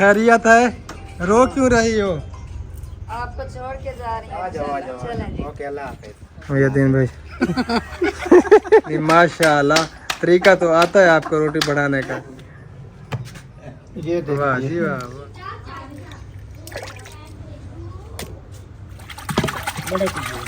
खैरियत है, रो क्यों रही हो? आपको छोड़ के जा रही हूँ। आ जाओ आ जाओ। चलें। ओके अल्लाह हाफिज। मुहिउद्दीन भाई माशाल्लाह, तरीका तो आता है आपको रोटी बनाने का। ये वाह जी देखिए वाह वाह। बड़े कीजिए।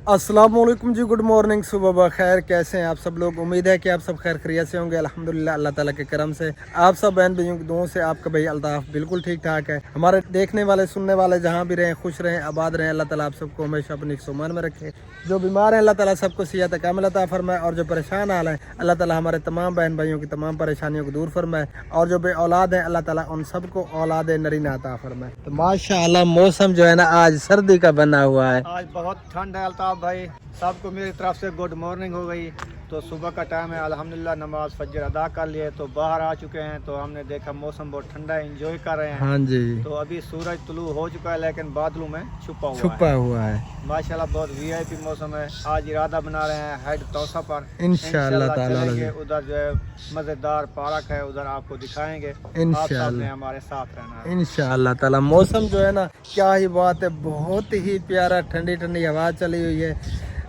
अस्सलाम वालेकुम जी, गुड मॉर्निंग, सुबह बखैर। कैसे हैं आप सब लोग? उम्मीद है कि आप सब खैर खैरियत से होंगे। अल्हम्दुलिल्लाह, अल्लाह ताला के करम से आप सब बहन भाइयों की दुआओं से आपका भाई अल्ताफ बिल्कुल ठीक ठाक है। हमारे देखने वाले सुनने वाले जहाँ भी रहें, खुश रहें, आबाद रहें। अल्लाह ताला आप सबको हमेशा अपनी सुमान में रखे। जो बीमार हैं अल्लाह ताला सबको सेहत कामिल अता फरमाए, और जो परेशान हाल हैं अल्लाह ताला हमारे तमाम बहन भाइयों की तमाम परेशानियों को दूर फरमाए, और जो बे औलाद हैं अल्लाह ताला उन सबको औलाद नरीना अता फरमाए। तो माशाअल्लाह मौसम जो है ना आज सर्दी का बना हुआ है। आज बहुत ठंड है अल्ताफ भाई, सबको मेरी तरफ से गुड मॉर्निंग हो गई। तो सुबह का टाइम है, अल्हम्दुलिल्लाह नमाज फजर अदा कर लिए तो बाहर आ चुके हैं। तो हमने देखा मौसम बहुत ठंडा है, एंजॉय कर रहे हैं। हाँ जी, तो अभी सूरज तुलू हो चुका है लेकिन बादलों में छुपा हुआ है। माशाल्लाह बहुत वीआईपी मौसम है। आज इरादा बना रहे हैं हेड तौसा पर इंशाअल्लाह ताला चलेंगे। उधर जो है मजेदार पार्क है, उधर आपको दिखाएंगे। आप सबने हमारे साथ रहना है इंशाअल्लाह ताला। मौसम जो है ना क्या ही बात है, बहुत ही प्यारा, ठंडी ठंडी हवा चली हुई है,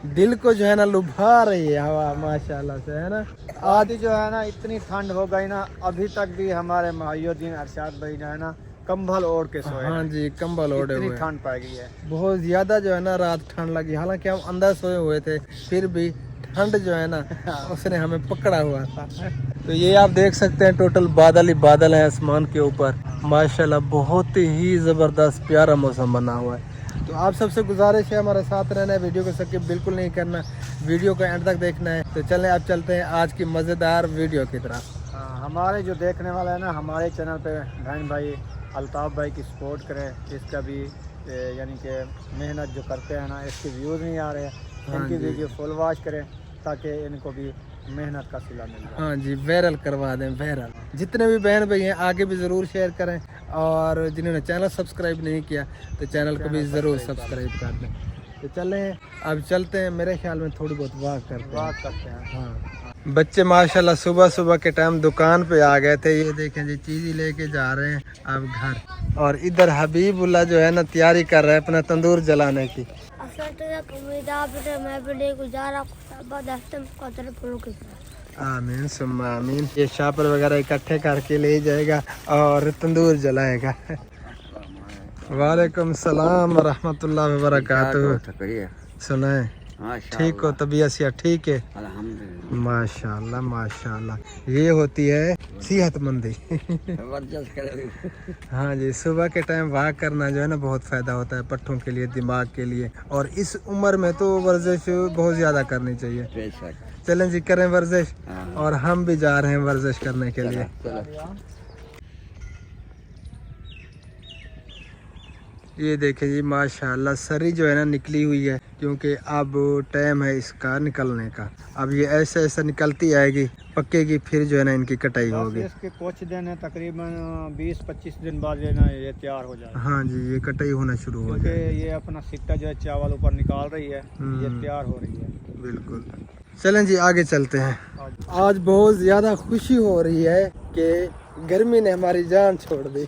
दिल को जो है ना लुभा रही है हवा माशाल्लाह से, है ना। आज जो है ना इतनी ठंड हो गई ना, अभी तक भी हमारे मुहिउद्दीन अरशद भाई जो है ना कंबल ओढ़ के सोए हाँ जी, कंबल ओढ़े इतनी हुए। ठंड पड़ गई है। बहुत ज्यादा जो है ना रात ठंड लगी, हालांकि हम अंदर सोए हुए थे, फिर भी ठंड जो है ना उसने हमें पकड़ा हुआ था। तो ये आप देख सकते हैं टोटल बादल ही बादल है आसमान के ऊपर। माशाल्लाह बहुत ही जबरदस्त प्यारा मौसम बना हुआ है। तो आप सबसे गुजारिश है हमारे साथ रहना है, वीडियो को स्किप बिल्कुल नहीं करना, वीडियो को एंड तक देखना है। तो चलें आप चलते हैं आज की मज़ेदार वीडियो की तरफ। हमारे जो देखने वाला है ना, हमारे चैनल पे बहन भाई अल्ताफ भाई की सपोर्ट करें। इसका भी यानी कि मेहनत जो करते हैं ना, इसके व्यूज़ नहीं आ रहे हैं, इनकी वीडियो फुल वॉच करें ताकि इनको भी मेहनत का सिला मिल जाए। हाँ जी, वायरल करवा दें, वायरल। जितने भी बहन भाई हैं आगे भी ज़रूर शेयर करें, और जिन्होंने चैनल सब्सक्राइब नहीं किया तो चैनल को भी ज़रूर सब्सक्राइब कर दें। तो चलें अब चलते हैं, मेरे ख्याल में थोड़ी बहुत वॉक करते हैं। हाँ, बच्चे माशाल्लाह सुबह सुबह के टाइम दुकान पे आ गए थे। ये देखें जी, चीज़ लेके जा रहे हैं अब घर। और इधर हबीबुल्ला जो है ना तैयारी कर रहा है अपना तंदूर जलाने की। आमीन सुम्मा आमीन। ये शापर वगैरह इकट्ठे करके ले जाएगा और तंदूर जलाएगा। वालेकुम सलाम रहमतुल्लाहि व बरकातुहू। सुनाए ठीक हो, तबीयत से ठीक है? माशाल्लाह माशाल्लाह, ये होती है सेहतमंदी। हाँ जी, सुबह के टाइम वॉक करना जो है ना बहुत फ़ायदा होता है पट्ठों के लिए, दिमाग के लिए, और इस उम्र में तो वर्जिश बहुत ज़्यादा करनी चाहिए। चलें जी करें वर्जिश, और हम भी जा रहे हैं वर्जिश करने के लिए। ये देखें जी माशाल्लाह, सरी जो है ना निकली हुई है, क्योंकि अब टाइम है इसका निकलने का। अब ये ऐसे ऐसे निकलती आएगी, पक्केगी, फिर जो है ना इनकी कटाई होगी। इसके कुछ दिन है, तकरीबन 20-25 दिन बाद जो है ना ये तैयार हो जाएगा। हाँ जी, ये कटाई होना शुरू हो जाएगी। ये अपना सिट्टा जो है चावल ऊपर निकाल रही है, ये तैयार हो रही है। बिल्कुल। चलें जी आगे चलते हैं। आज बहुत ज़्यादा खुशी हो रही है कि गर्मी ने हमारी जान छोड़ दी।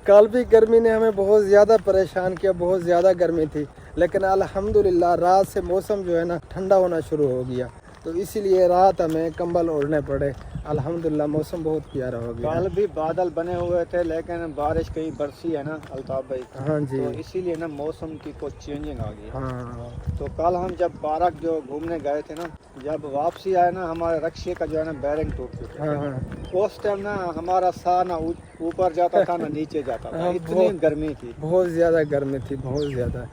कल भी गर्मी ने हमें बहुत ज़्यादा परेशान किया, बहुत ज़्यादा गर्मी थी, लेकिन अल्हम्दुलिल्लाह रात से मौसम जो है ना ठंडा होना शुरू हो गया, तो इसीलिए रात हमें कंबल ओढ़ने पड़े। अल्हम्दुलिल्लाह मौसम बहुत प्यारा हो गया। कल भी बादल बने हुए थे लेकिन बारिश कहीं बरसी है ना अल्ताफ भाई। हाँ जी, तो इसीलिए ना मौसम की कुछ चेंजिंग आ गई। हाँ। तो कल हम जब पार्क जो घूमने गए थे ना, जब वापसी आए ना, हमारे रक्शे का जो है ना बैरिंग टूट चुका। हाँ हाँ, उस टाइम ना हमारा साह ना ऊपर जाता था ना नीचे जाता था, इतनी गर्मी थी। बहुत ज़्यादा गर्मी थी, बहुत ज़्यादा,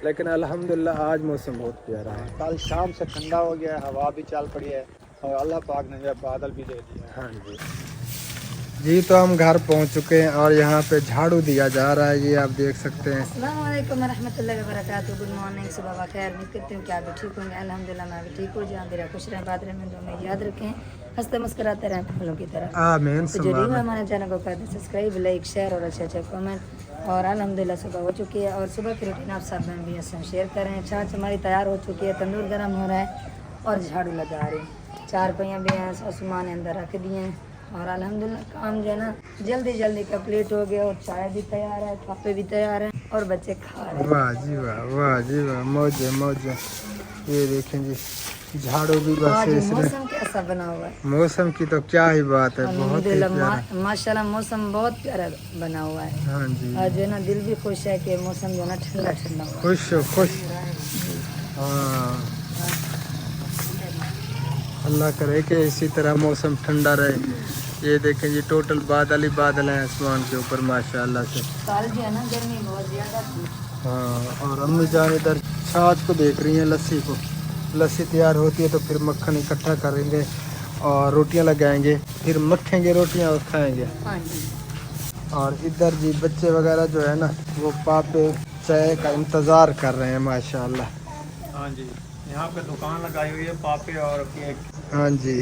लेकिन अल्हम्दुलिल्लाह आज मौसम बहुत प्यारा है। कल शाम से ठंडा हो गया, हवा भी चल पड़ी है, और अल्लाह पाक ने जो बादल भी दे दिया। हाँ जी, जी तो हम घर पहुंच चुके हैं और यहाँ पे झाड़ू दिया जा रहा है, ये आप देख सकते हैं। अस्सलाम वालेकुम रहमतुल्लाहि व बरकातहू। गुड मॉर्निंग, सुबह खैर। उम्मीद करती हूँ कि आप भी ठीक होंगे। अल्हम्दुलिल्लाह मैं भी ठीक हूँ। जहाँ मेरा खुश रहें, बात रहें, में याद रखें, हंसते मुस्कुराते रहें फूलों की तरह। आमीन तो जो भी हमारे चैनल को कर दें सब्सक्राइब, लाइक, शेयर और अच्छे कमेंट। और अल्हम्दुलिल्लाह सुबह हो चुकी है और सुबह की रूटीन आप सब में भी ऐसे शेयर करें। छाछ हमारी तैयार हो चुकी है, तंदूर गर्म हो रहा है और झाड़ू लगा रही हैं। 4 पहियाँ भी हैं, सासुमां ने अंदर रख दिए हैं और अल्हम्दुलिल्लाह काम जो है ना जल्दी जल्दी कंप्लीट हो गया। और चाय भी तैयार है, पापे भी तैयार हैं और बच्चे खा रहे हैं। वाह जी वाह, वाह जी वाह, मौजे मौजे। ये देखें जी, झाड़ू भी बस आज इसने। मौसम कैसा बना हुआ है? मौसम की तो क्या ही बात है, बहुत ही अल्हम्दुलिल्लाह प्यारा। माशाल्लाह मौसम बहुत प्यारा बना हुआ है। हाँ जी, आज जो है ना दिल भी खुश है कि मौसम जो है ना ठंडा ठंडा हुआ है। खुश हो खुश। हाँ, अल्लाह करे कि इसी तरह मौसम ठंडा रहे। ये देखें जी, टोटल बादल ही बादल हैं आसमान के ऊपर माशाल्लाह से। कल जो है ना गर्मी बहुत ज्यादा थी। हाँ, और अम्मी जान इधर छाछ को देख रही हैं, लस्सी को। लस्सी तैयार होती है तो फिर मक्खन इकट्ठा करेंगे और रोटियां लगाएंगे, फिर मखेंगे रोटियां और खाएंगे। हाँ जी। और इधर जी बच्चे वगैरह जो है ना वो पापे चाय का इंतज़ार कर रहे हैं माशाल्लाह। हाँ जी, यहाँ पे दुकान लगाई हुई है पापे और केक। हाँ जी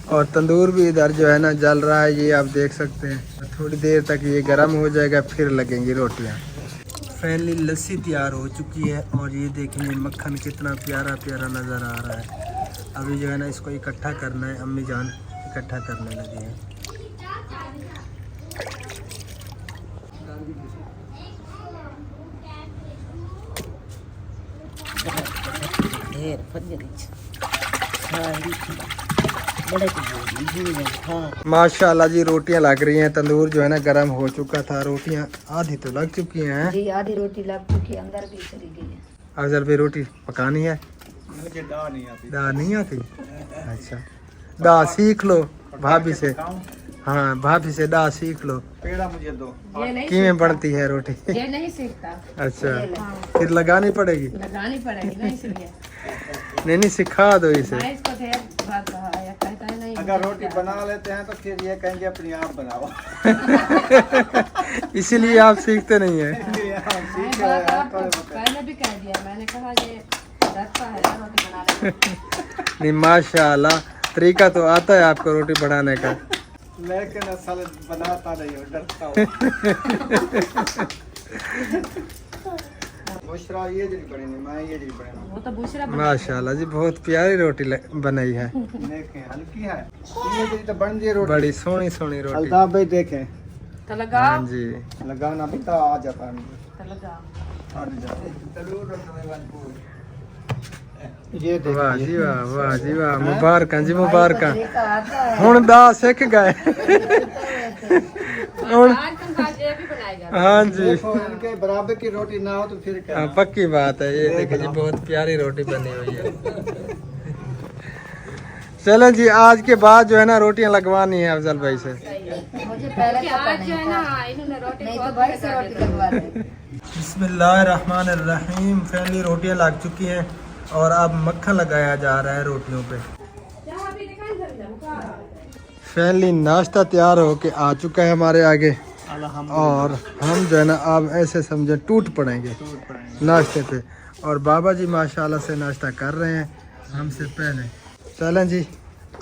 और तंदूर भी इधर जो है ना जल रहा है, ये आप देख सकते हैं। थोड़ी देर तक ये गर्म हो जाएगा, फिर लगेंगी रोटियां। फाइनली लस्सी तैयार हो चुकी है और ये देखेंगे मक्खन कितना प्यारा प्यारा नज़र आ रहा है। अभी जो है ना इसको इकट्ठा करना है, अम्मी जान इकट्ठा करने लगे हैं। माशाल्लाह जी, रोटियां लग रही हैं। तंदूर जो है ना गर्म हो चुका था, रोटियां आधी तो लग चुकी हैं। जी आधी रोटी लग चुकी है, अंदर भी चली गई है। अफजल भी रोटी पकानी है। मुझे दाल नहीं आती। दाल नहीं आती? अच्छा, दाल सीख लो भाभी से। हाँ, भाभी से दाल सीख लो। पेड़ा मुझे दो। किमें बनती है रोटी? ये नहीं सीखता, अच्छा, फिर लगानी पड़ेगी? लगानी पड़ेगी ना, इसलिए नहीं सिखा दो इसे। मैं इसको ढेर बार कहा है, कहता है नहीं। अगर रोटी बना लेते हैं तो फिर ये कहेंगे अपने आप बनाओ। इसीलिए आप सीखते नहीं है। मैं बात आपको पहले भी कह दिया, मैंने कहा ये डरता है ना रोटी बनाने में। नहीं माशाल्लाह, तरीका तो आता है आपको रोटी बनाने का। लेकिन असल बनाता नहीं हूँ, डरता हूँ। बुशरा ये जी बनी नहीं, मैं ये जी बना। वो तो दूसरा माशाल्लाह जी, बहुत प्यारी रोटी बनाई है। देखें हल्की है, ये जी तो बन जी रोटी। बड़ी सोनी सोनी रोटी। अल्ताफ भाई देखें, तो लगा, हाँ जी, लगाना भी तो आ जाता है। तो लगा। ये वाह देखिए, जी वाह, वाह जी वाह, मुबारक जी मुबारक। तरीका आता है। हुन दा सीख गए। हुन आज तुम आज ये भी बनाएगा। हाँ जी, देखो इनके बराबर की रोटी ना हो तो फिर क्या। हाँ, पक्की बात है। ये देखिए जी, बहुत प्यारी रोटी बनी हुई है। चलें जी, आज के बाद जो है ना रोटियां लगवानी है अफजल भाई से। मुझे पहले कि पता आज जो नहीं है था। ना इन्होंने रोटी नहीं तो बहुत भाई से रोटी लगवा दे। बिस्मिल्लाहिर्रहमानिर्रहीम। फैमिली रोटियां लग चुकी हैं और अब मक्खन लगाया जा रहा है रोटियों पे। फैमिली नाश्ता तैयार होके आ चुका है हमारे आगे और हम जो है ना अब ऐसे समझे टूट पड़ेंगे नाश्ते पे। और बाबा जी माशाल्लाह से नाश्ता कर रहे हैं हमसे पहले। चलें जी,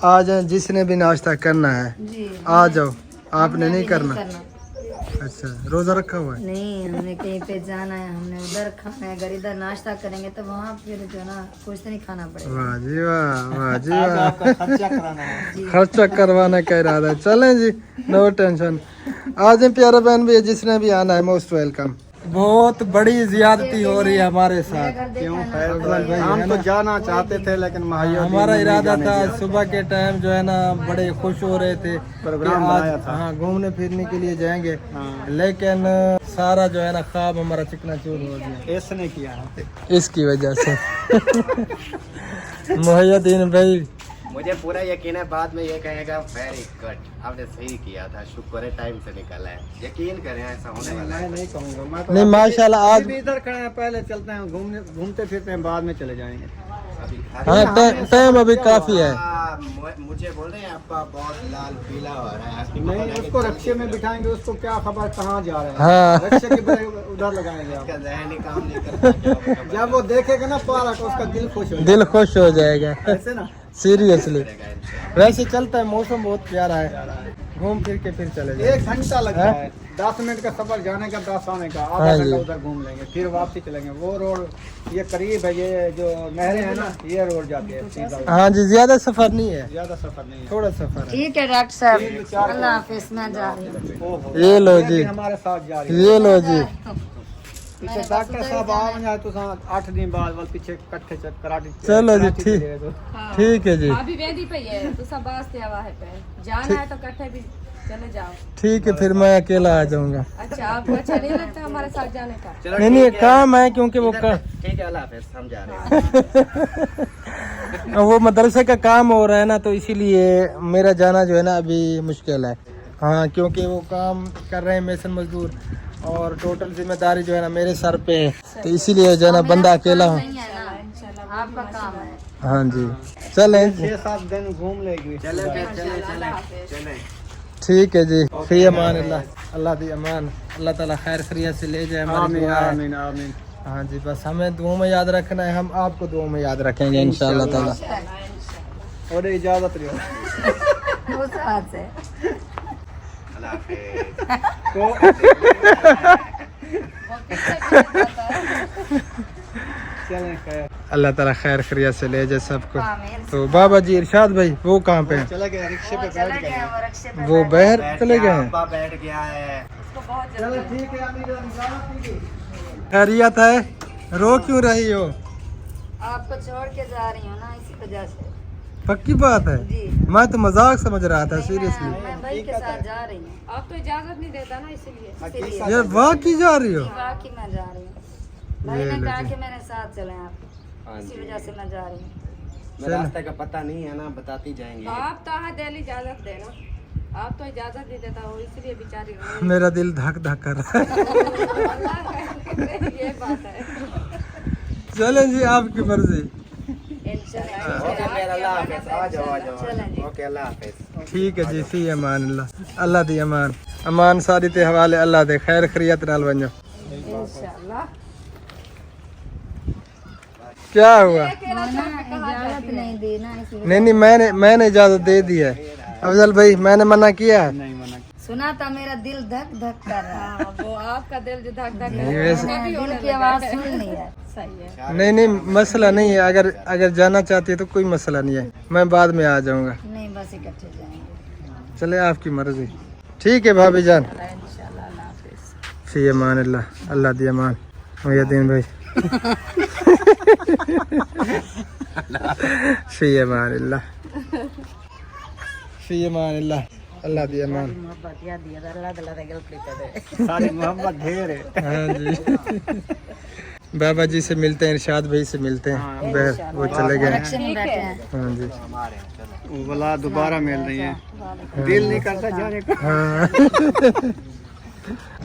आ जाए, जिसने भी नाश्ता करना है जी आ जाओ। आपने हमने नहीं भी करना? अच्छा, रोज़ा रखा हुआ है? नहीं, हमने कहीं पे जाना है, हमने उधर खाना है। अगर इधर नाश्ता करेंगे तो वहाँ फिर जो है ना कुछ तो नहीं खाना पड़ेगा। वाह जी वाह, वाह जी आज वाह। आपका खर्चा कराना है। खर्चा करवाने का इरादा है। चलें जी, नो टेंशन। आ जाए प्यारा बहन भी, जिसने भी आना है मोस्ट वेलकम। बहुत बड़ी ज्यादती हो रही है हमारे साथ। क्यों अफजल भाई हम है तो ना, जाना चाहते थे लेकिन हमारा इरादा था सुबह के टाइम जो है ना बड़े खुश हो रहे थे प्रोग्राम कि आज बनाया था। हाँ घूमने फिरने के लिए जाएंगे, हाँ। लेकिन सारा जो है ना ख्वाब हमारा चिकनाचूर हो गया इसने किया है। इसकी वजह से। मोहिउद्दीन भाई, मुझे पूरा यकीन है बाद में ये कहेगा वेरी गुड, आपने सही किया था, शुक्र है टाइम से निकला है। यकीन करें ऐसा होने वाला मैं है। नहीं कहूँगा, मैं तो नहीं माशाल्लाह आज अभी भी इधर खड़े हैं, पहले चलते हैं घूमने, घूमते फिरते हैं, बाद में चले जाएंगे। अभी हाँ टाइम अभी काफी है। मुझे बोल रहे हैं आपका बहुत लाल पीला हो रहा है। आपकी नहीं, पता उसको नहीं रक्शे में बिठाएंगे, उसको क्या खबर कहाँ जा रहे हैं। हाँ। रक्शे के बजाय उधर लगाएंगे आप। उसका ज़हनी काम नहीं करता। जब वो देखेगा ना पार्क, उसका दिल खुश हो जाएगा। दिल खुश हो जाएगा ऐसे ना। सीरियसली। वैसे चलता है, मौसम बहुत प्यारा है, घूम फिर के फिर चले जाए। 1 घंटा लगता है, 10 मिनट का सफर जाने का, 10 आने का, आधा हाँ घंटा जी। उधर घूम लेंगे, फिर वापसी चलेंगे। वो रोड ये करीब है, ये जो नहरें हैं ना, ये रोड जाती है सीधा। हाँ जी, ज्यादा सफर नहीं है, ज्यादा सफर नहीं है। थोड़ा सफर है। ठीक है डॉक्टर साहब, अल्लाह हाफिज, मैं जा रही हूँ। ओहो, ये लो ये जी। भी हमारे साथ जा रही है। ये लो जी। पीछे डॉक्टर साहब आ जाए तो 8 दिन बाद वाल पीछे कट्ठे कराटे। चलो जी, कराटे ठीक। चले तो। ठीक है जी, अभी वेदी पे ही है तो सब वास्ते हवा है पे जाना है तो कट्ठे भी चले जाओ। ठीक है, फिर मैं अकेला आ जाऊंगा। अच्छा, आपको अच्छा नहीं लगता हमारे साथ जाने का? चलो नहीं नहीं, ठीक है। काम है, क्योंकि वो इधर ठीक है, अल्लाह हाफ़िज़, हम जा रहे हैं। वो मदरसे का काम हो रहा है ना, तो इसीलिए मेरा जाना जो है ना अभी मुश्किल है। हाँ, क्योंकि वो काम कर रहे हैं मेसन मजदूर, और टोटल जिम्मेदारी जो है ना मेरे सर पे है, तो इसीलिए जो है ना बंदा अकेला हूँ। नहीं है ना, आपका काम है। हाँ जी, चलें। 6-7 दिन घूम लेगी। चले चले। ठीक है जी, फी अमान अल्लाह, अल्लाह दी अमान, अल्लाह ताला खैर खैरियत से ले जाए, हमारी आमीन दुआ है। आमीन आमीन। हाँ जी, बस हमें दुआ में याद रखना है, हम आपको दुआ में याद रखेंगे इंशाअल्लाह ताला। और इजाजत रहो। वो साथ से अल्लाह हाफ़िज़। चलें खैर। अल्लाह ताला खैर खैरियत से ले जाए सबको। आमीन। तो बाबा जी इरशाद भाई वो कहाँ पे हैं? चले गए रिक्शे पे चले बैठ गए गए। वो रक्शे पे वो बैठ बहर चले गए हैं। अब्बा बैठ गया है। चलो ठीक है, अमीर इजाजत दीजिए। खैरियत है, रो क्यों रही हो? गए। आपको छोड़ के जा रही हूँ ना, इसी वजह से। पक्की बात है, जी। मैं तो मजाक समझ रहा था, नहीं, सीरियसली। मैं भाई के साथ जा रही हूँ। आप तो इजाजत नहीं देता ना, इसीलिए। ये वाकई जा रही हो? बाकी मैं जा रही हूँ, भाई ये ने लो कहा जी। कि मेरे साथ चलें आप, हाँ इसी जी। वजह से मैं जा रही हूँ। रास्ते का पता नहीं है ना, बताती जाएंगे। तो आप तो है दिल इजाजत देना, आप तो इजाजत नहीं देता हो, इसलिए बेचारी रो मेरा दिल धक धक कर रहा है। रही है। ये बात है। चलें जी, आपकी मर्जी। ओके फिर अल्लाह हाफ़िज़। आ जाओ आ जाओ। ओके अल्लाह हाफ़िज़। ठीक है जी, फी अमान अल्लाह, अल्लाह दी अमान, अमान सारी ते हवाले अल्लाह दे, खैर खैरियत नाल वञो। इंशाल्लाह। क्या हुआ? इजाजत नहीं दी ना, इसलिए। नहीं नहीं, मैंने इजाजत दे दी है। अफजल भाई, मैंने मना किया है? नहीं मना। सुना था मेरा दिल धक धक कर रहा है। हाँ, वो आपका दिल जो धक धक नहीं, वैसे- मैंने दिल की आवाज सुन ली है। सही है। नहीं नहीं, मसला नहीं है, अगर जाना चाहती है तो कोई मसला नहीं है, मैं बाद में आ जाऊंगा। नहीं, बस इकट्ठे जाएंगे। चले, आपकी मर्जी। ठीक है भाभी जान, इंशाल्लाह, अल्लाह हाफ़िज़। फी अमान अल्लाह, अल्लाह दी अमान। मुहिद्दीन भाई फी अमान अल्लाह, फी अमान अल्लाह, अल्लाह दी अमान। मोहब्बत याद दिया अल्लाह ताला रे गल प्लीज सारी मोहब्बत ढेर है। हाँ जी। बाबा जी से मिलते हैं, इरशाद भाई से मिलते हैं, वो चले गए हैं। रक्शे में बैठे हैं। हाँ जी। वो बोला दोबारा मिल रही है, दिल नहीं करता जाने का। हाँ।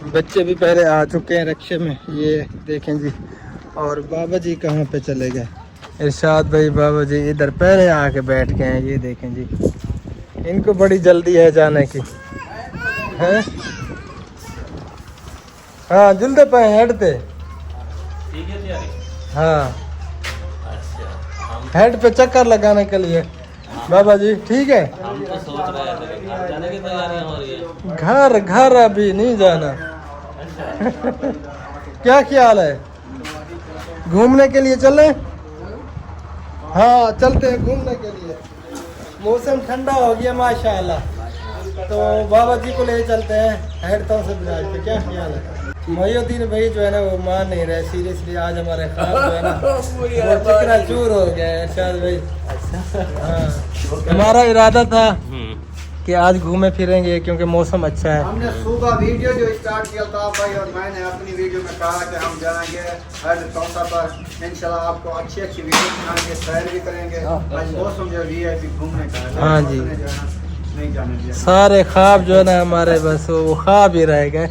बच्चे भी पहले आ चुके हैं रक्शे में, ये देखें जी। और बाबा जी कहाँ पे चले गए? इरशाद भाई बाबा जी इधर पहले आके बैठ गए हैं, ये देखें जी। इनको बड़ी जल्दी है जाने की, है? हाँ, जल्दी पे हेड पे। हाँ, हेड पे चक्कर लगाने के लिए। बाबा जी ठीक है, घर घर अभी नहीं जाना। क्या ख्याल है, घूमने के लिए चलें? हाँ चलते हैं घूमने के लिए, मौसम ठंडा हो गया माशाल्लाह। तो बाबा जी को ले चलते हैं हेडताउन से बिराज पे, क्या ख्याल है? मोहिउद्दीन भाई जो है ना वो मान नहीं रहे, सीरियसली आज हमारे ख्वाब जो है ना वो चिकना चूर हो गया है इरशाद भाई। हाँ, हमारा इरादा था कि आज घूमे फिरेंगे क्योंकि मौसम अच्छा है। हमने सुबह वीडियो जो स्टार्ट किया था भाई, और मैंने अपनी वीडियो में कहा कि हम जाएंगे हर चौथा पर इंशाल्लाह, आपको अच्छी अच्छी वीडियो बनाएंगे, सैर भी करेंगे। आज मौसम जो VIP घूमने का है, हाँ जी। हमने जो है ना नहीं जाने दिया। सारे ख्वाब जो है ना हमारे बस वो ख्वाब ही रह गए।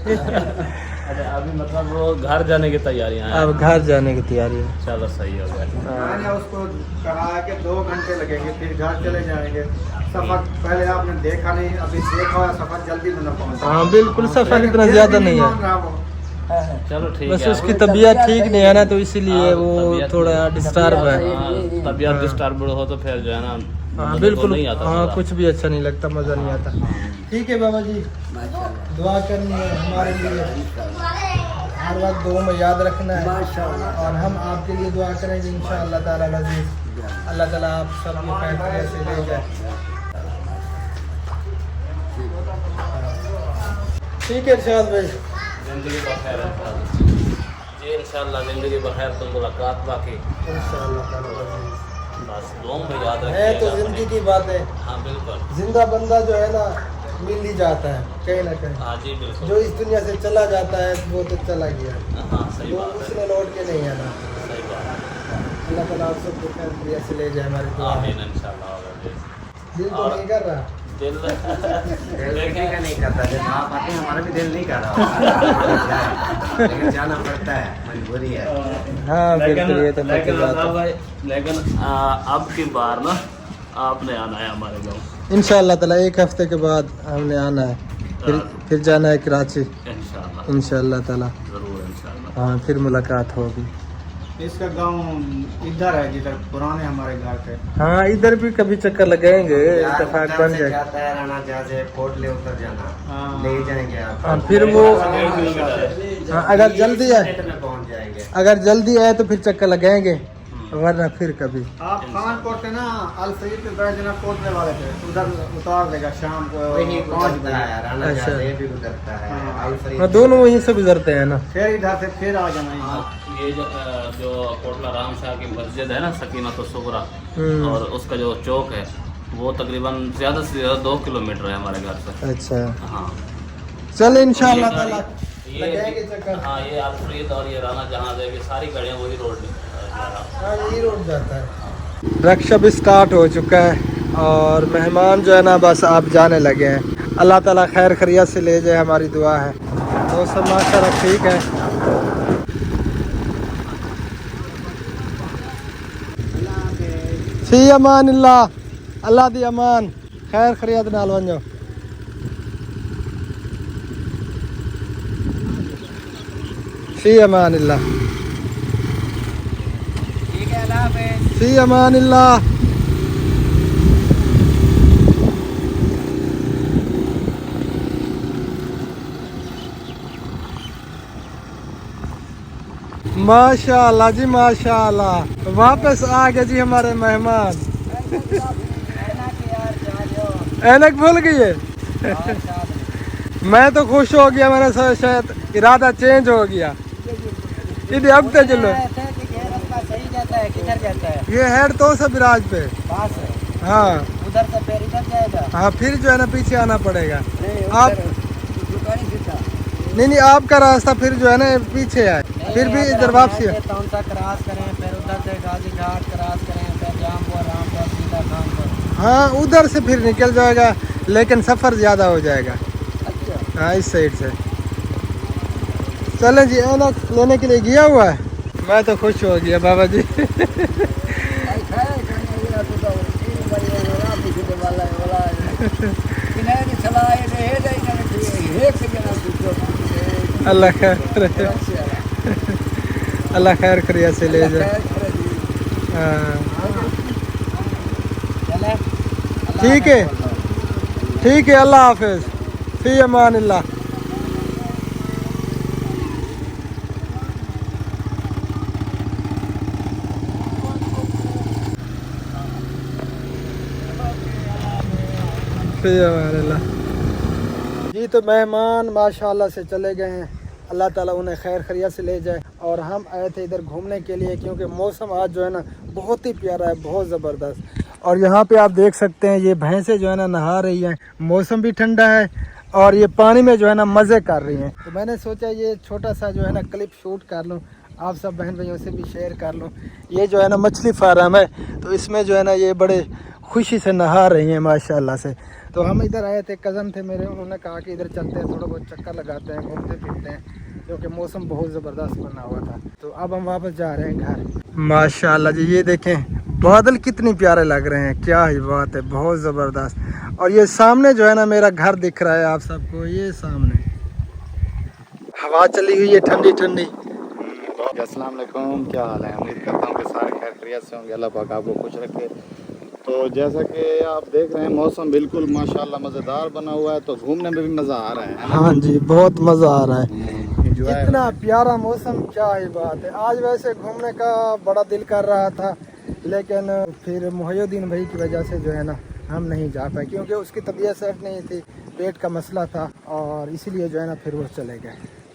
अभी मतलब वो घर जाने की तैयारियां हैं। अब घर जाने की तैयारी है। चलो सही हो गया। मैंने उसको कहा है कि 2 घंटे लगेंगे फिर घर चले जाएंगे। सफर पहले आपने देखा नहीं, अभी देखा हुआ सफर जल्दी में न पहुंचा। हाँ बिल्कुल, सफर इतना ज़्यादा नहीं है, चलो ठीक बस है। उसकी तबीयत ठीक नहीं है ना, तो इसीलिए वो तबीयत- थोड़ा डिस्टर्ब है। तबीयत डिस्टर्ब हो तो फिर जो है ना हाँ मज़े तो बिल्कुल, नहीं आता हाँ मज़ा। कुछ भी अच्छा नहीं लगता, मज़ा नहीं आता। ठीक है बाबा जी, दुआ करनी है हमारे लिए, हर वक्त दुआ में याद रखना है, और हम आपके लिए दुआ करेंगे इंशाअल्लाह ताला अज़ीज़। अल्लाह ताला आप सब ये खैर से ले जाए। ठीक है इरशाद भाई, जिंदगी बखैर जी, इंशाल्लाह जिंदगी बखैर तो मुलाकात बाकी इंशाअल्लाह ताला अज़ीज़। बस दुआ में याद है रखिएगा तो अपने। जिंदगी की बात है, हाँ बिल्कुल। जिंदा बंदा जो है ना मिल ही जाता है कहीं ना कहीं। हाँ जी बिल्कुल। जो इस दुनिया से चला जाता है वो तो चला गया, हाँ सही वो बात है, उसने लौट के नहीं आना। सही बात है। अल्लाह ताला आप सबको खैर से ले जाए, हमारी दुआ है। आमीन इंशाल्लाह। दिल तो नहीं कर रहा, दिल देखने का नहीं करता, जब आप आते हैं हमारा भी दिल नहीं कर रहा, लेकिन जाना पड़ता है, मजबूरी है। हाँ लेकिन बिल्कुल, ये तो पक्की लेकिन बात रज़ा है। भाई, लेकिन अब की बार ना आपने आना है हमारे गाँव इंशाअल्लाह ताला 1 हफ्ते के बाद हमने आना है, फिर जाना है कराची इंशाल्लाह। इंशाअल्लाह ताला। जरूर इंशाल्लाह। हाँ फिर मुलाकात होगी। इसका गांव इधर है जिधर पुराने हमारे घर थे। हाँ इधर भी कभी चक्कर लगाएंगे, यार, इत्तेफाक उधर बन से जाएगा। जाता है राना जहाँ से कोट ले उतर जाना, हाँ। ले जाएंगे आप। हाँ फिर वो, 1 किलोमीटर है। हाँ, अगर जल्दी है, मिनट में पहुंच जाएंगे। अगर जल्दी आए तो फिर चक्कर लगाएंगे, वरना फिर कभी। आप खान कोट थे ना, अलसईद पे बैठ जाना, कोटने वाले थे, उधर उतार देगा शाम को वही 5 उतरता है, राना अच्छा। जहाँ से भी उतरता है। हाँ। अलफरीद हाँ दोनों वहीं से गुजरते हैं ना। फिर इधर से फिर आ जाना यहाँ। ये जो कोटला राम शाह की मस्जिद है ना, सकीनत सुगरा, हम्म। और उसका जो चौक है वो तकरीबन ज़्यादा से ज़्यादा 2 किलोमीटर है हमारे घर से। अच्छा हाँ चल इंशाअल्लाह ये ताला गाड़ी- लगाएंगे चक्कर। हाँ ये अलफ्रीद और ये राना जहाँ जाएगी सारी गाड़ियाँ वही रोड हाँ यही रोड जाता है। रक्षा भी स्टार्ट हो चुका है और मेहमान जो है ना बस आप जाने लगे हैं। अल्लाह ताला खैर खैरियत से ले जाए, हमारी दुआ है। तो सब माशाल्लाह ठीक है। फ़ी अमान अल्लाह, अल्लाह दी अमान, खैर खैरियत नाल वञो। फ़ी अमान अल्लाह, फ़ी अमान अल्लाह। माशाअल्लाह जी माशाअल्लाह, वापस आ गए जी हमारे मेहमान। ऐनक भूल गई है। मैं तो खुश हो गया, मैंने सोचा शायद इरादा चेंज हो गया। इधर अब तो चलो, सही जाता है, किधर जाता है? ये हेड तो सब राज पे। पास है, हाँ उधर से फिर इधर जाएगा। हाँ फिर जो है ना पीछे आना पड़ेगा। नहीं, आप दुकान ही सीधा। नहीं आपका रास्ता फिर जो है ना पीछे है, फिर भी इधर वापसी है। कौन सा क्रॉस करें, फिर उधर से गाजी घाट क्रॉस करें, फिर जामपुर रामपुर सीधा कानपुर। हाँ उधर से फिर निकल जाएगा, लेकिन सफ़र ज़्यादा हो जाएगा। अच्छा, हाँ इस साइड से। चलें जी, ऐनक लेने के लिए गया हुआ है। मैं तो खुश हो गया बाबा जी। अल्लाह खैर, अल्लाह खैर खैरियत से ले जाए। हाँ ठीक है, ठीक है, अल्लाह हाफिज़, फ़ी अमान अल्लाह। फ़ी अमान अल्लाह। जी तो मेहमान माशाअल्लाह से चले गए हैं, अल्लाह ताला उन्हें खैर खैरियत से ले जाए। और हम आए थे इधर घूमने के लिए, क्योंकि मौसम आज जो है ना बहुत ही प्यारा है, बहुत ज़बरदस्त। और यहाँ पे आप देख सकते हैं ये भैंसें जो है ना नहा रही हैं, मौसम भी ठंडा है और ये पानी में जो है ना मज़े कर रही हैं। तो मैंने सोचा ये छोटा सा जो है ना क्लिप शूट कर लूँ, आप सब बहन भाइयों से भी शेयर कर लूँ। ये जो है ना मछली फार्म है, तो इसमें जो है ना ये बड़े खुशी से नहा रही हैं माशाल्लाह से। तो हम इधर आए थे, कज़न थे मेरे, उन्होंने कहा कि इधर चलते हैं, थोड़ा बहुत चक्कर लगाते हैं, घूमते फिरते हैं। क्योंकि मौसम बहुत ज़बरदस्त बना हुआ था। तो अब हम वापस जा रहे हैं घर। माशाल्लाह जी, ये देखें बादल कितने प्यारे लग रहे हैं, क्या ही बात है, बहुत ज़बरदस्त। और ये सामने जो है ना मेरा घर दिख रहा है आप सबको, ये सामने हवा चली हुई है ठंडी ठंडी। अस्सलाम वालेकुम, क्या हाल है? उम्मीद करता हूँ कि सारे खैर खैरियत से होंगे। अल्लाह पाक आपको खुश रखे। तो जैसा कि आप देख रहे हैं मौसम बिल्कुल माशाल्लाह मज़ेदार बना हुआ है, तो घूमने में भी मज़ा आ रहा है। हाँ जी, बहुत मज़ा आ रहा है, Enjoy इतना प्यारा मौसम, क्या ही बात है। आज वैसे घूमने का बड़ा दिल कर रहा था, लेकिन फिर मुहैयुद्दीन भाई की वजह से जो है ना हम नहीं जा पाए, क्योंकि उसकी तबीयत सेट नहीं थी, पेट का मसला था, और इसीलिए जो है ना फिर वो चले गए।